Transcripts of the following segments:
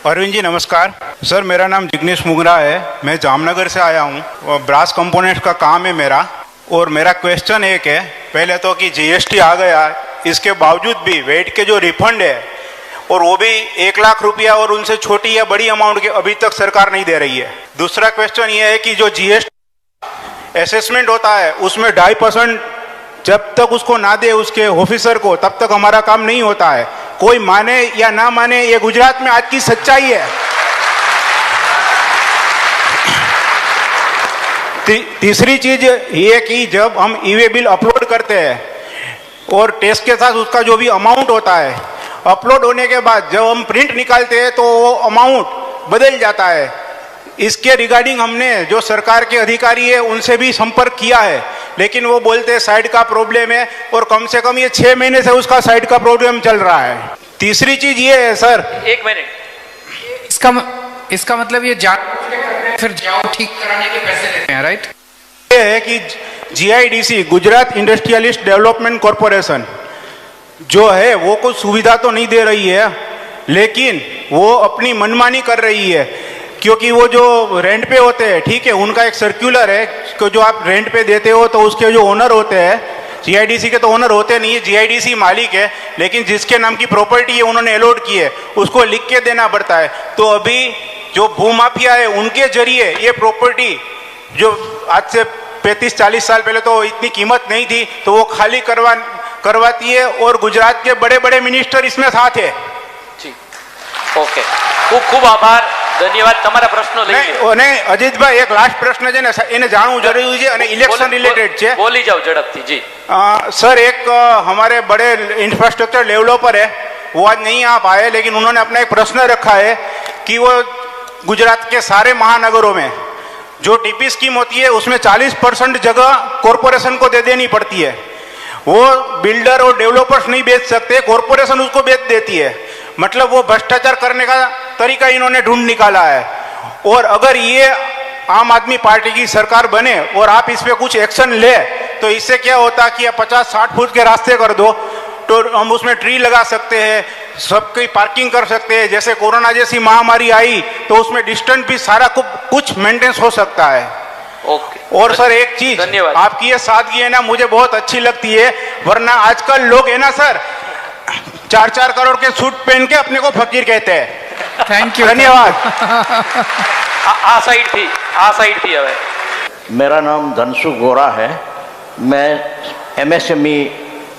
अरविंद जी नमस्कार सर, मेरा नाम जिग्नेश मुगरा है। मैं जामनगर से आया हूँ। ब्रास कंपोनेंट्स का काम है मेरा। और मेरा क्वेश्चन एक है, पहले तो कि जीएसटी आ गया, इसके बावजूद भी वेट के जो रिफंड है और वो भी 1 लाख रुपया और उनसे छोटी या बड़ी अमाउंट के अभी तक सरकार नहीं दे रही है। दूसरा क्वेश्चन ये है कि जो जीएसटी असेसमेंट होता है उसमें 2.5% जब तक उसको ना दे उसके ऑफिसर को, तब तक हमारा काम नहीं होता है। कोई माने या ना माने, ये गुजरात में आज की सच्चाई है। तीसरी चीज ये कि जब हम ईवे बिल अपलोड करते हैं और टैक्स के साथ उसका जो भी अमाउंट होता है, अपलोड होने के बाद जब हम प्रिंट निकालते हैं तो वो अमाउंट बदल जाता है। इसके रिगार्डिंग हमने जो सरकार के अधिकारी है उनसे भी संपर्क किया है, लेकिन वो बोलते हैं साइड का प्रॉब्लम है, और कम से कम ये 6 महीने से उसका साइड का प्रॉब्लम चल रहा है। तीसरी चीज ये है सर, 1 मिनट, इसका मतलब ये फिर जाओ ठीक कराने के पैसे लेते हैं, राइट? ये है कि GIDC Gujarat industrialist development corporation जो है वो कुछ सुविधा तो नहीं दे रही है, लेकिन वो अपनी मनमानी कर रही है। क्योंकि वो जो रेंट पे होते हैं, ठीक है, उनका एक सर्कुलर है कि जो आप रेंट पे देते हो तो उसके जो ओनर होते हैं, जीआईडीसी के तो ओनर होते नहीं है, जीआईडीसी मालिक है, लेकिन जिसके नाम की प्रॉपर्टी है उन्होंने अलॉट की है उसको लिख के देना पड़ता है। तो अभी जो भूमाफिया है उनके जरिए ये प्रॉपर्टी जो आज से 35-40 साल पहले तो इतनी कीमत नहीं थी, तो वो खाली करवाती है, और गुजरात के बड़े बड़े मिनिस्टर इसमें साथ है। ओके, खूब खूब आभार, धन्यवाद। તમારા પ્રશ્નો લઈ લો. અને અજીતભાઈ એક લાસ્ટ પ્રશ્ન છે ને, એને જાણવું જરૂરી છે અને ઇલેક્શન રિલેટેડ છે। બોલી જાઓ ઝડપથી જી। सर, एक हमारे बड़े इंफ्रास्ट्रक्चर डेवलपर है, वो आज नहीं आ पाए, लेकिन उन्होंने अपना एक प्रश्न रखा है कि वो गुजरात के सारे महानगरों में जो टीपी स्कीम होती है उसमें 40% जगह कॉरपोरेशन को दे देनी पड़ती है। वो बिल्डर और डेवलपर्स नहीं बेच सकते, कॉरपोरेशन उसको बेच देती है। मतलब वो भ्रष्टाचार करने का तरीका इन्होंने ढूंढ निकाला है। और अगर ये आम आदमी पार्टी की सरकार बने और आप इस पे कुछ एक्शन ले, तो इससे क्या होता कि 50-60 फुट के रास्ते कर दो, तो हम उसमें ट्री लगा सकते हैं, सबकी पार्किंग कर सकते हैं। जैसे कोरोना जैसी महामारी आई तो उसमें डिस्टेंस भी सारा कुछ मेंटेन हो सकता है। ओके। और सर एक चीज, आपकी ये सादगी है ना, मुझे बहुत अच्छी लगती है, वरना आजकल लोग है ना सर 4-4 करोड़ के सूट पहन के अपने को फकीर कहते हैं। थैंक यू, धन्यवाद। आ साइड थी हवे। मेरा नाम धनसु गोरा है। मैं एमएसएमई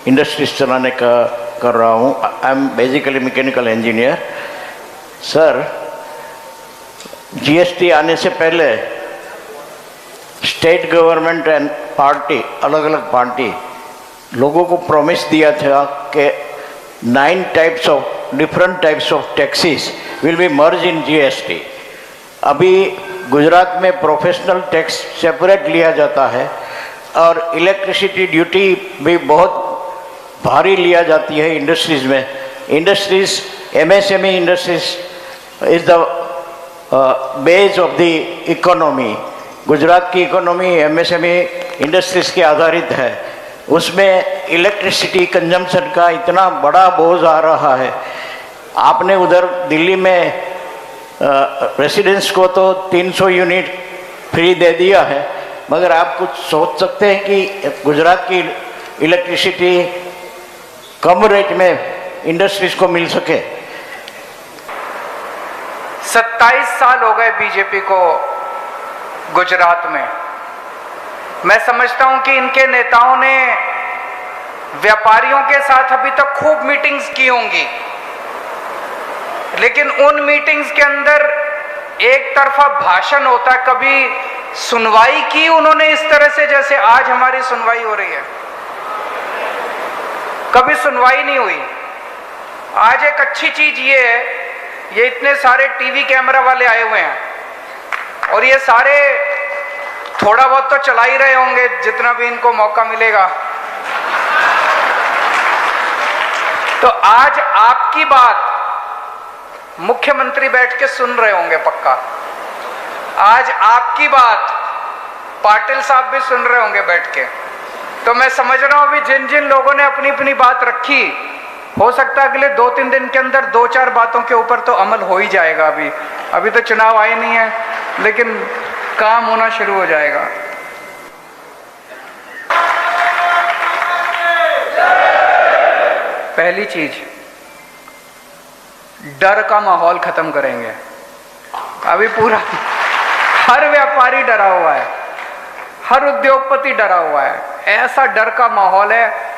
इंडस्ट्रीज चलाने का कर रहा हूँ। I am basically mechanical engineer. Sir, GST आने से पहले स्टेट गवर्नमेंट एंड पार्टी, अलग अलग पार्टी लोगों को प्रॉमिस दिया था कि 9 different types of taxes will be merge in GST. अभी गुजरात में प्रोफेशनल टैक्स सेपरेट लिया जाता है और इलेक्ट्रिसिटी ड्यूटी भी बहुत भारी लिया जाती है इंडस्ट्रीज़ में। Industries, MSME industries is the base of the economy. Gujarat की इकोनॉमी एमएसएमई इंडस्ट्रीज के आधारित है। उसमें इलेक्ट्रिसिटी कंजम्पशन का इतना बड़ा बोझ आ रहा है। आपने उधर दिल्ली में रेसिडेंट्स को तो 300 यूनिट फ्री दे दिया है, मगर आप कुछ सोच सकते हैं कि गुजरात की इलेक्ट्रिसिटी कम रेट में इंडस्ट्रीज को मिल सके? 27 साल हो गए बीजेपी को गुजरात में। मैं समझता हूं कि इनके नेताओं ने व्यापारियों के साथ अभी तक खूब मीटिंग्स की होंगी, लेकिन उन मीटिंग्स के अंदर एक तरफा भाषण होता है। कभी सुनवाई की उन्होंने इस तरह से जैसे आज हमारी सुनवाई हो रही है? कभी सुनवाई नहीं हुई। आज एक अच्छी चीज ये है, ये इतने सारे टीवी कैमरा वाले आए हुए हैं और ये सारे थोड़ा बहुत तो चला ही रहे होंगे जितना भी इनको मौका मिलेगा। तो आज आपकी बात मुख्यमंत्री बैठ के सुन रहे होंगे पक्का। आज आपकी बात पाटिल साहब भी सुन रहे होंगे बैठ के। तो मैं समझ रहा हूं अभी जिन जिन लोगों ने अपनी अपनी बात रखी हो सकता है अगले 2-3 दिन के अंदर 2-4 बातों के ऊपर तो अमल हो ही जाएगा। अभी तो चुनाव आए नहीं है, लेकिन काम होना शुरू हो जाएगा। पहली चीज, डर का माहौल खत्म करेंगे। अभी पूरा हर व्यापारी डरा हुआ है, हर उद्योगपति डरा हुआ है, ऐसा डर का माहौल है।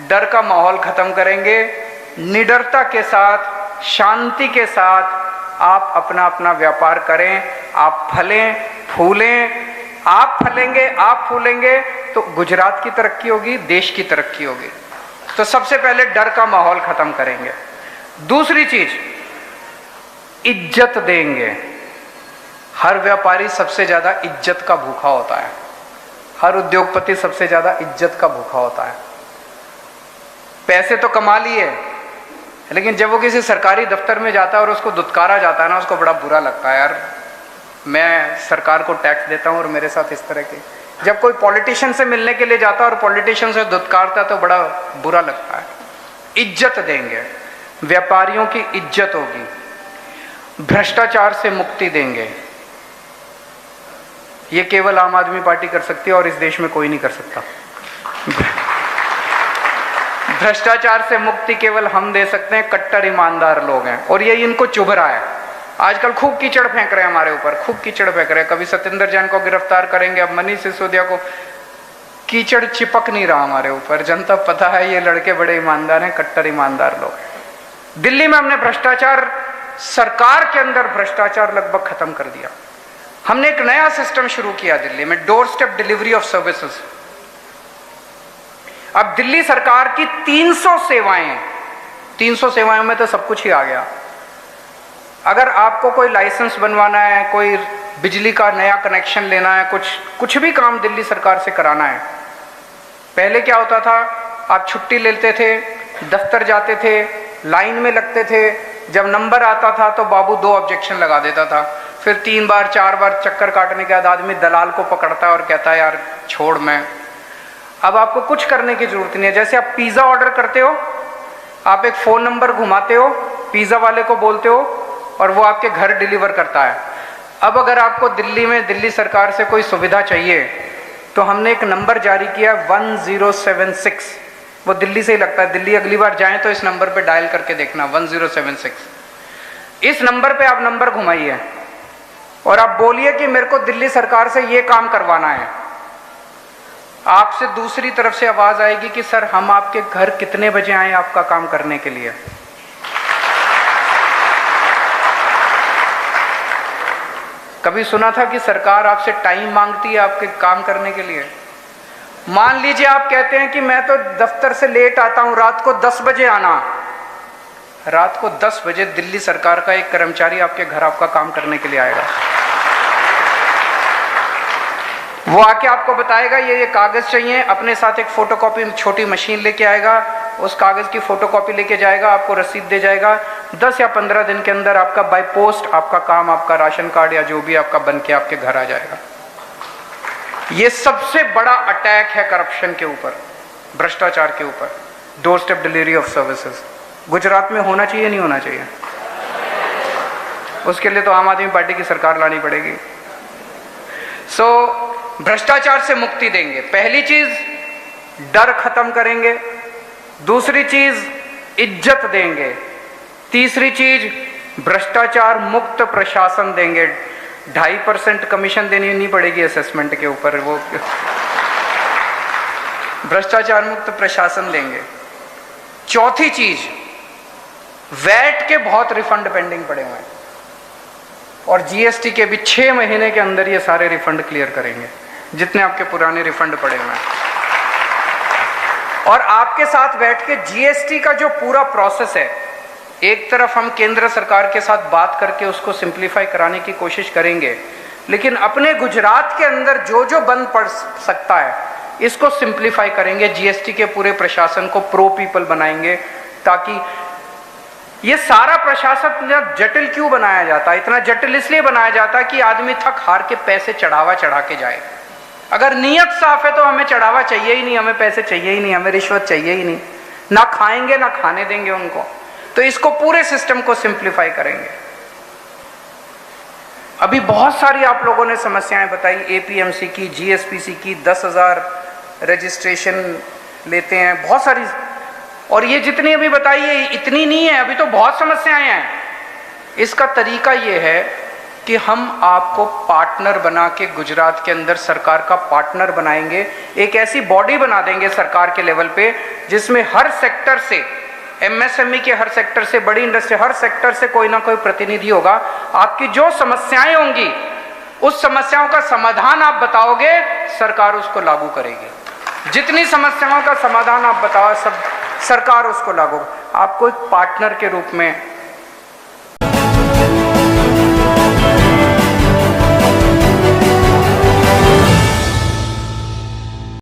डर का माहौल खत्म करेंगे। निडरता के साथ, शांति के साथ आप अपना अपना व्यापार करें। आप फलें फूलें, आप फलेंगे, आप फूलेंगे तो गुजरात की तरक्की होगी, देश की तरक्की होगी। तो सबसे पहले डर का माहौल खत्म करेंगे। दूसरी चीज, इज्जत देंगे। हर व्यापारी सबसे ज्यादा इज्जत का भूखा होता है, हर उद्योगपति सबसे ज्यादा इज्जत का भूखा होता है। पैसे तो कमा लिए, लेकिन जब वो किसी सरकारी दफ्तर में जाता है और उसको दुत्कारा जाता है ना, उसको बड़ा बुरा लगता है, यार मैं सरकार को टैक्स देता हूं और मेरे साथ इस तरह के। जब कोई पॉलिटिशियन से मिलने के लिए जाता है और पॉलिटिशियन से दुत्कारता है तो बड़ा बुरा लगता है। इज्जत देंगे, व्यापारियों की इज्जत होगी। भ्रष्टाचार से मुक्ति देंगे। ये केवल आम आदमी पार्टी कर सकती है और इस देश में कोई नहीं कर सकता। भ्रष्टाचार से मुक्ति केवल हम दे सकते हैं, कट्टर ईमानदार लोग हैं, और ये इनको चुभ रहा है। आजकल खूब कीचड़ फेंक रहे हैं हमारे ऊपर, खूब कीचड़ फेंक रहे हैं। कभी सत्येंद्र जैन को गिरफ्तार करेंगे, अब मनीष सिसोदिया को। कीचड़ चिपक नहीं रहा हमारे ऊपर। जनता पता है ये लड़के बड़े ईमानदार हैं, कट्टर ईमानदार लोग हैं। दिल्ली में हमने भ्रष्टाचार, सरकार के अंदर भ्रष्टाचार लगभग खत्म कर दिया। हमने एक नया सिस्टम शुरू किया दिल्ली में, door step delivery of services. अब दिल्ली सरकार की 300 सेवाएं, 300 सेवाओं में तो सब कुछ ही आ गया। अगर आपको कोई लाइसेंस बनवाना है, कोई बिजली का नया कनेक्शन लेना है, कुछ भी काम दिल्ली सरकार से कराना है, पहले क्या होता था, आप छुट्टी लेते थे, दफ्तर जाते थे, लाइन में लगते थे। जब नंबर आता था तो बाबू 2 ऑब्जेक्शन लगा देता था। फिर 3 बार 4 बार चक्कर काटने के बाद आदमी दलाल को पकड़ता है और कहता है यार छोड़ मैं। अब आपको कुछ करने की जरूरत नहीं है। जैसे आप पिज्जा ऑर्डर करते हो, आप एक फोन नंबर घुमाते हो, पिज्जा वाले को बोलते हो और वो आपके घर डिलीवर करता है। अब अगर आपको दिल्ली में दिल्ली सरकार से कोई सुविधा चाहिए तो हमने एक नंबर जारी किया 1076। वो दिल्ली से ही लगता है। दिल्ली अगली बार जाएं तो इस नंबर पे डायल करके देखना 1076। इस नंबर पे आप नंबर घुमाइए और आप बोलिए कि मेरे को दिल्ली सरकार से ये काम करवाना है। आपसे दूसरी तरफ से आवाज आएगी कि सर हम आपके घर कितने बजे आए आपका काम करने के लिए। कभी सुना था कि सरकार आपसे टाइम मांगती है आपके काम करने के लिए? मान लीजिए आप कहते हैं कि मैं तो दफ्तर से लेट आता हूं, रात को 10 बजे आना। रात को 10 बजे दिल्ली सरकार का एक कर्मचारी आपके घर आपका काम करने के लिए आएगा। वो आके आपको बताएगा ये कागज चाहिए, अपने साथ एक फोटोकॉपी छोटी मशीन लेके आएगा, उस कागज की फोटोकॉपी लेके जाएगा, आपको रसीद दे जाएगा। 10 या 15 दिन के अंदर आपका बाय पोस्ट आपका काम, आपका राशन कार्ड या जो भी आपका बन के आपके घर आ जाएगा। ये सबसे बड़ा अटैक है करप्शन के ऊपर, भ्रष्टाचार के ऊपर, door step delivery of services. Gujarat में होना चाहिए नहीं होना चाहिए? उसके लिए तो आम आदमी पार्टी की सरकार लानी पड़ेगी। भ्रष्टाचार से मुक्ति देंगे। पहली चीज डर खत्म करेंगे, दूसरी चीज इज्जत देंगे, तीसरी चीज भ्रष्टाचार मुक्त प्रशासन देंगे। 2.5% कमीशन देनी नहीं पड़ेगी असेसमेंट के ऊपर, वो भ्रष्टाचार मुक्त प्रशासन देंगे। चौथी चीज, वैट के बहुत रिफंड पेंडिंग पड़े हुए हैं और जीएसटी के भी 6 महीने के अंदर ये सारे रिफंड क्लियर करेंगे, जितने आपके पुराने रिफंड पड़े हुए हैं। और आपके साथ बैठ के जीएसटी का जो पूरा प्रोसेस है, एक तरफ हम केंद्र सरकार के साथ बात करके उसको सिंप्लीफाई कराने की कोशिश करेंगे, लेकिन अपने गुजरात के अंदर जो जो बंद पड़ सकता है इसको सिंप्लीफाई करेंगे। जीएसटी के पूरे प्रशासन को प्रो पीपल बनाएंगे, ताकि ये सारा प्रशासन जटिल क्यों बनाया जाता है? इतना जटिल इसलिए बनाया जाता है कि आदमी थक हार के पैसे चढ़ावा चढ़ा के जाए। अगर नीयत साफ है तो हमें चढ़ावा चाहिए ही नहीं, हमें पैसे चाहिए ही नहीं, हमें रिश्वत चाहिए ही नहीं। ना खाएंगे ना खाने देंगे उनको। तो इसको पूरे सिस्टम को सिंप्लीफाई करेंगे। अभी बहुत सारी आप लोगों ने समस्याएं बताई, एपीएमसी की, जीएसपीसी की, 10,000 रजिस्ट्रेशन लेते हैं, बहुत सारी। और ये जितनी अभी बताई है इतनी नहीं है, अभी तो बहुत समस्याएं हैं। इसका तरीका ये है कि हम आपको पार्टनर बना के गुजरात के अंदर सरकार का पार्टनर बनाएंगे। एक ऐसी बॉडी बना देंगे सरकार के लेवल पे जिसमें हर सेक्टर से, एमएसएमई के हर सेक्टर से, बड़ी इंडस्ट्री हर सेक्टर से कोई ना कोई प्रतिनिधि होगा। आपकी जो समस्याएं होंगी उस समस्याओं का समाधान आप बताओगे, सरकार उसको लागू करेगी। जितनी समस्याओं का समाधान आप बताओ सब सरकार उसको लागू। आपको एक पार्टनर के रूप में